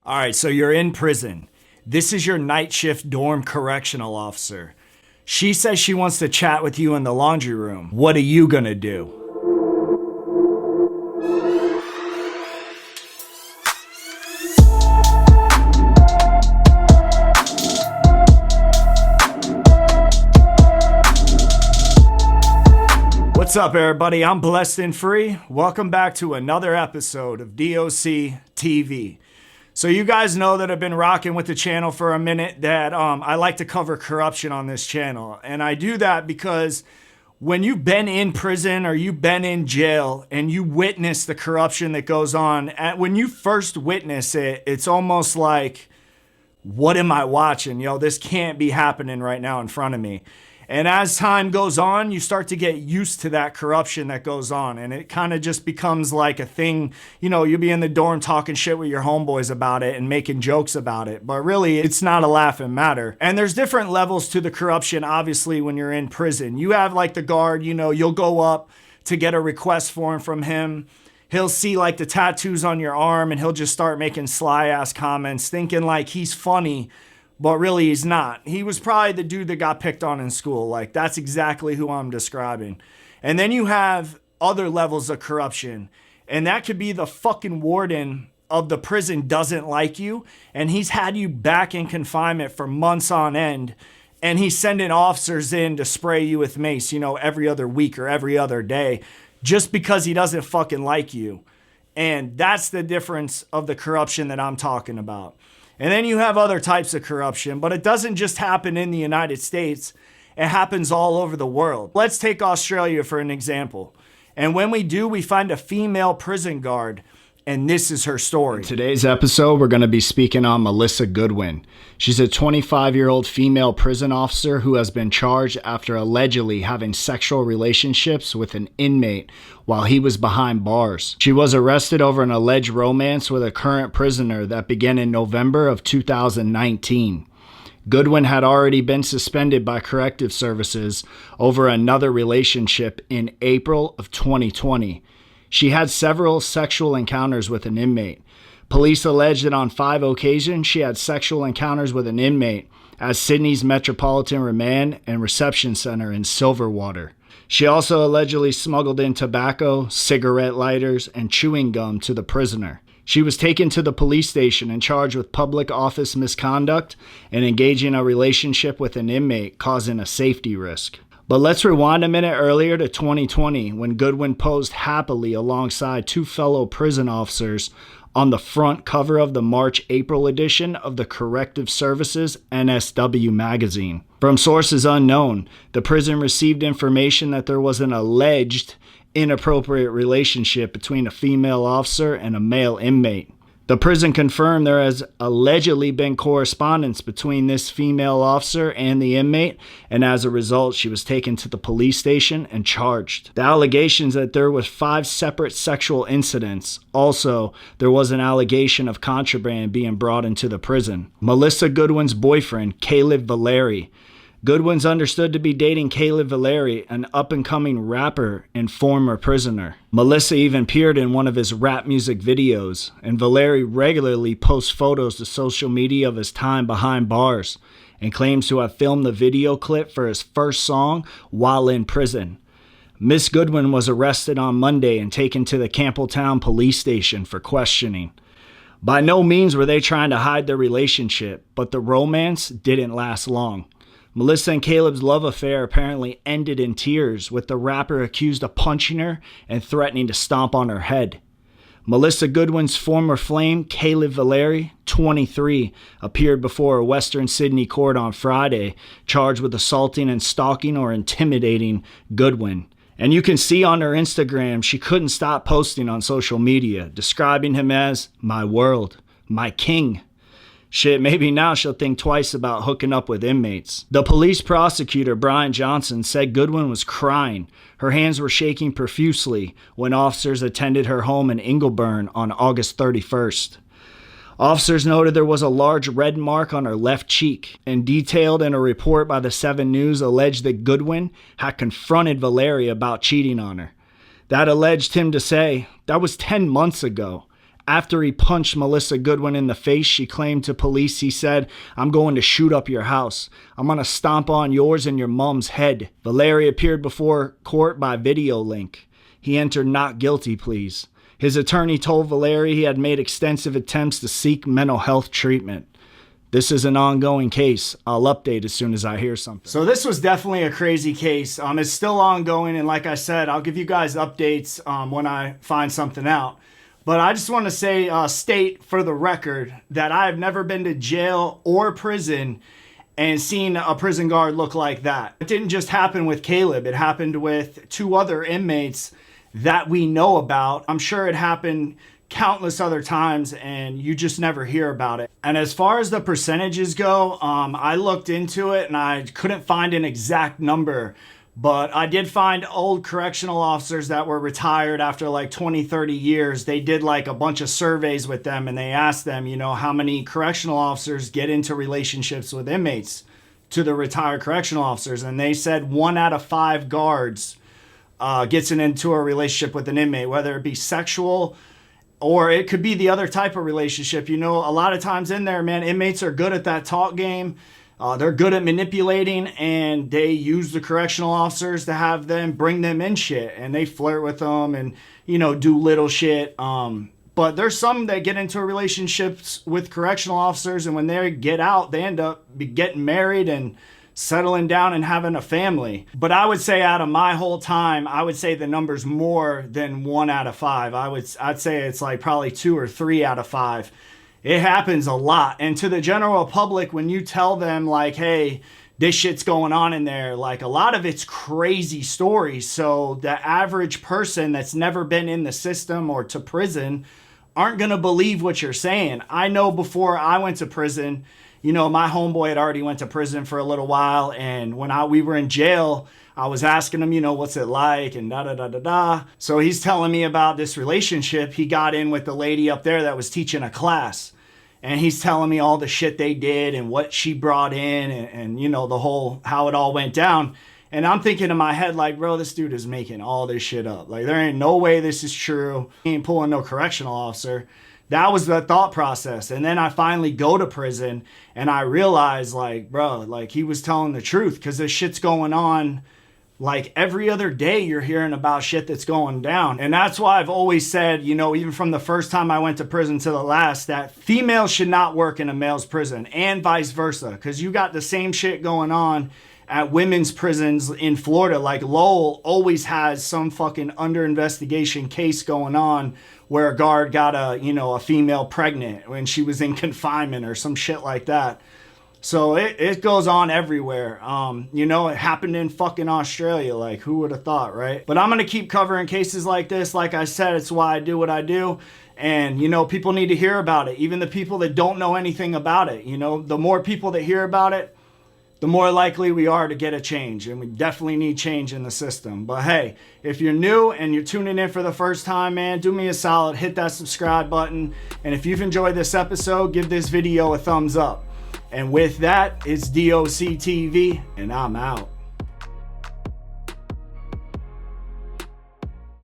All right, so you're in prison. This is your night shift dorm correctional officer. She says she wants to chat with you in the laundry room. What are you gonna do? What's up, everybody? I'm Blessed and Free. Welcome back to another episode of DOC TV. So you guys know that I've been rocking with the channel for a minute, that I like to cover corruption on this channel. And I do that because when you've been in prison or you've been in jail and you witness the corruption that goes on, when you first witness it, it's almost like, what am I watching? This can't be happening right now in front of me. And as time goes on, you start to get used to that corruption that goes on. And it kind of just becomes like a thing. You'll be in the dorm talking shit with your homeboys about it and making jokes about it. But really, it's not a laughing matter. And there's different levels to the corruption, obviously, when you're in prison. You have like the guard, you'll go up to get a request form from him. He'll see like the tattoos on your arm and he'll just start making sly ass comments, thinking like he's funny. But really, he's not. He was probably the dude that got picked on in school. Like, that's exactly who I'm describing. And then you have other levels of corruption. And that could be the fucking warden of the prison doesn't like you. And he's had you back in confinement for months on end. And he's sending officers in to spray you with mace, every other week or every other day. Just because he doesn't fucking like you. And that's the difference of the corruption that I'm talking about. And then you have other types of corruption, but it doesn't just happen in the United States. It happens all over the world. Let's take Australia for an example. And when we do, we find a female prison guard, and this is her story. In today's episode, we're going to be speaking on Melissa Goodwin. She's a 25-year-old female prison officer who has been charged after allegedly having sexual relationships with an inmate while he was behind bars. She was arrested over an alleged romance with a current prisoner that began in November of 2019. Goodwin had already been suspended by corrective services over another relationship in April of 2020. She had several sexual encounters with an inmate. Police allege that on 5 occasions she had sexual encounters with an inmate at Sydney's Metropolitan Remand and Reception Center in Silverwater. She also allegedly smuggled in tobacco, cigarette lighters, and chewing gum to the prisoner. She was taken to the police station and charged with public office misconduct and engaging a relationship with an inmate, causing a safety risk. But let's rewind a minute earlier to 2020 when Goodwin posed happily alongside 2 fellow prison officers on the front cover of the March-April edition of the Corrective Services NSW magazine. From sources unknown, the prison received information that there was an alleged inappropriate relationship between a female officer and a male inmate. The prison confirmed there has allegedly been correspondence between this female officer and the inmate, and as a result, she was taken to the police station and charged. The allegations that there were 5 separate sexual incidents. Also, there was an allegation of contraband being brought into the prison. Melissa Goodwin's boyfriend, Caleb Valeri. Goodwin's understood to be dating Caleb Valeri, an up-and-coming rapper and former prisoner. Melissa even appeared in one of his rap music videos, and Valeri regularly posts photos to social media of his time behind bars and claims to have filmed the video clip for his first song while in prison. Miss Goodwin was arrested on Monday and taken to the Campbelltown police station for questioning. By no means were they trying to hide their relationship, but the romance didn't last long. Melissa and Caleb's love affair apparently ended in tears, with the rapper accused of punching her and threatening to stomp on her head. Melissa Goodwin's former flame, Caleb Valeri, 23, appeared before a Western Sydney court on Friday, charged with assaulting and stalking or intimidating Goodwin. And you can see on her Instagram she couldn't stop posting on social media, describing him as my world, my king. Shit, maybe now she'll think twice about hooking up with inmates. The police prosecutor, Brian Johnson, said Goodwin was crying. Her hands were shaking profusely when officers attended her home in Ingleburn on August 31st. Officers noted there was a large red mark on her left cheek, and detailed in a report by the 7 News alleged that Goodwin had confronted Valeri about cheating on her. That alleged him to say, "That was 10 months ago. After he punched Melissa Goodwin in the face, she claimed to police he said, "I'm going to shoot up your house. I'm going to stomp on yours and your mom's head." Valeri appeared before court by video link. He entered not guilty pleas. His attorney told Valeri he had made extensive attempts to seek mental health treatment. This is an ongoing case. I'll update as soon as I hear something. So this was definitely a crazy case. It's still ongoing, and like I said, I'll give you guys updates when I find something out. But I just want to say, state for the record, that I've never been to jail or prison and seen a prison guard look like that. It didn't just happen with Caleb. It happened with 2 other inmates that we know about. I'm sure it happened countless other times and you just never hear about it. And as far as the percentages go, I looked into it and I couldn't find an exact number, but I did find old correctional officers that were retired after like 20, 30 years. They did like a bunch of surveys with them and they asked them, you know, how many correctional officers get into relationships with inmates, to the retired correctional officers. And they said 1 out of 5 guards gets into a relationship with an inmate, whether it be sexual or it could be the other type of relationship. You know, a lot of times in there, man, inmates are good at that talk game. They're good at manipulating, and they use the correctional officers to have them bring them in shit, and they flirt with them and, you know, do little shit. But there's some that get into relationships with correctional officers, and when they get out, they end up getting married and settling down and having a family. But I would say out of my whole time, I would say the number's more than 1 out of 5. I'd say it's like probably 2 or 3 out of 5. It happens a lot. And to the general public, when you tell them like, hey, this shit's going on in there, like a lot of it's crazy stories. So the average person that's never been in the system or to prison aren't going to believe what you're saying. I know before I went to prison, you know, my homeboy had already went to prison for a little while, and when we were in jail, I was asking him, you know, what's it like, and da-da-da-da-da. So he's telling me about this relationship he got in with the lady up there that was teaching a class. And he's telling me all the shit they did and what she brought in and you know, the whole, how it all went down. And I'm thinking in my head, like, bro, this dude is making all this shit up. Like, there ain't no way this is true. He ain't pulling no correctional officer. That was the thought process. And then I finally go to prison and I realize, like, bro, like he was telling the truth, because this shit's going on. Like every other day you're hearing about shit that's going down. And that's why I've always said, you know, even from the first time I went to prison to the last, that females should not work in a male's prison and vice versa. Because you got the same shit going on at women's prisons in Florida. Like Lowell always has some fucking under investigation case going on where a guard got a female pregnant when she was in confinement or some shit like that. So it goes on everywhere. You know, it happened in fucking Australia. Like, who would have thought, right? But I'm going to keep covering cases like this. Like I said, it's why I do what I do. And, you know, people need to hear about it. Even the people that don't know anything about it. You know, the more people that hear about it, the more likely we are to get a change. And we definitely need change in the system. But hey, if you're new and you're tuning in for the first time, man, do me a solid. Hit that subscribe button. And if you've enjoyed this episode, give this video a thumbs up. And with that, it's DOC TV, and I'm out.